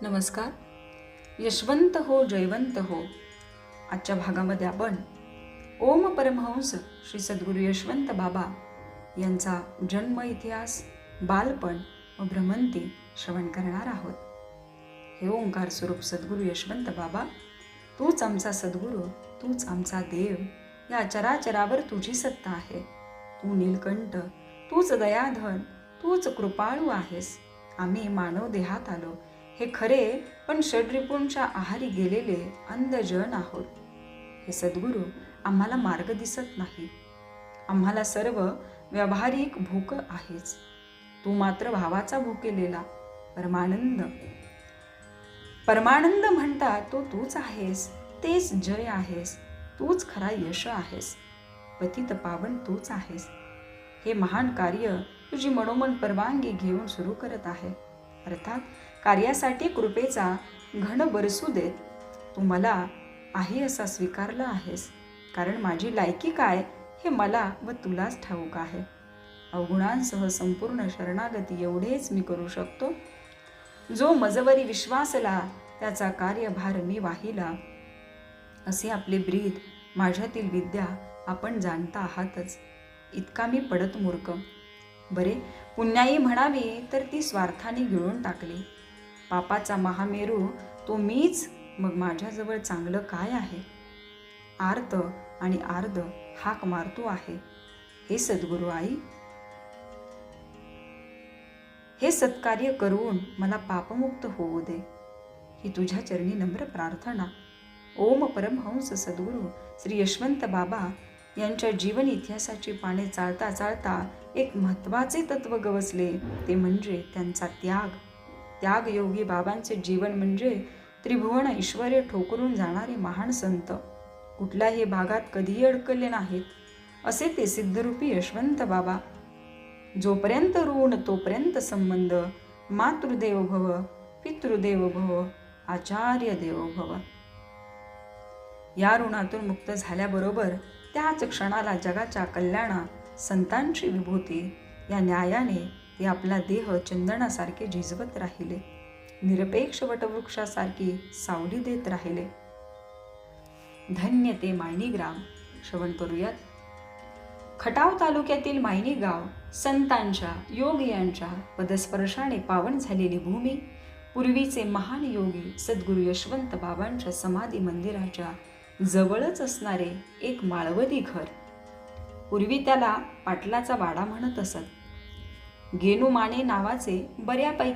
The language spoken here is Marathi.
नमस्कार. यशवंत हो जयवंत हो. आजच्या भागामध्ये आपण ओम परमहंस श्री सद्गुरू यशवंत बाबा यांचा जन्म इतिहास, बालपण व भ्रमंती श्रवण करणार आहोत. हे ओंकार स्वरूप सद्गुरू यशवंत बाबा, तूच आमचा सद्गुरू, तूच आमचा देव. या चराचरावर तुझी सत्ता आहे. तू नीलकंठ, तूच दयाधन, तूच कृपाळू आहेस. आम्ही मानव देहात आलो हे खरे, पण षड्रिपूंच्या आहारी गेलेले अंधजन आहोत. हे सद्गुरू, आम्हाला मार्ग दिसत नाही. आम्हाला सर्व व्यावहारिक भूक आहेच. तू मात्र भावाचा भुकेलेला परमानंद. परमानंद म्हणता तो तूच आहेस, तेच जय आहेस, तूच खरा यश आहेस, पतित पावन तूच आहेस. हे महान कार्य तुझी मनोमन परवानगी घेऊन सुरू करत आहे. अर्थात कार्यासाठी कृपेचा घन बरसू देत. तू मला आहे असा स्वीकारला आहेस, कारण माझी लायकी काय हे मला व तुलाच ठाऊक आहे. अवगुणांसह संपूर्ण शरणागती एवढेच मी करू शकतो. जो मजवरी विश्वासला त्याचा कार्यभार मी वाहिला. असे आपले ब्रीद, माझ्यातील विद्या आपण जाणता आहातच. इतका मी पडत मूर्ख. बरे, पुण्याई म्हणावी तर ती स्वार्थाने गिळून टाकली. पापाचा महामेरू तो मीच, मग माझ्याजवळ चांगलं काय आहे? आर्त आणि आर्द हाक मारतो आहे. हे सद्गुरू आई, हे सत्कार्य करून मला पापमुक्त होऊ दे, ही तुझ्या चरणी नम्र प्रार्थना. ओम परमहंस सद्गुरू श्री यशवंत बाबा यांच्या जीवन इतिहासाची पाने चाळता चाळता एक महत्त्वाचे तत्व गवसले, ते म्हणजे त्यांचा त्याग. त्यागयोगी बाबांचे जीवन म्हणजे त्रिभुवन ऐश्वर्य ठोकरून जाणारे महान संत. कुठल्याही भागात कधीही अडकले नाहीत असे ते सिद्धरूपी यशवंत बाबा. जोपर्यंत ऋण तोपर्यंत संबंध. मातृदेव भव, पितृदेव भव, आचार्य देवो भव. या ऋणातून मुक्त झाल्याबरोबर त्याच क्षणाला जगाच्या कल्याणा, संतांची विभूती या न्यायाने ते आपला देह चंदनासारखे झिजवत राहिले. निरपेक्ष वटवृक्षासारखी सावली देत राहिले. धन्य ते मायनी ग्राम. श्रवण करूयात. खटाव तालुक्यातील मायनी गाव संतांच्या, योगियांच्या पदस्पर्शाने पावन झालेली भूमी. पूर्वीचे महान योगी सद्गुरू यशवंत बाबांच्या समाधी मंदिराच्या जवळच असणारे एक माळवदी घर. पूर्वी त्याला पाटलाचा वाडा म्हणत असत. गेनू माने नावाचे बऱ्यापैकी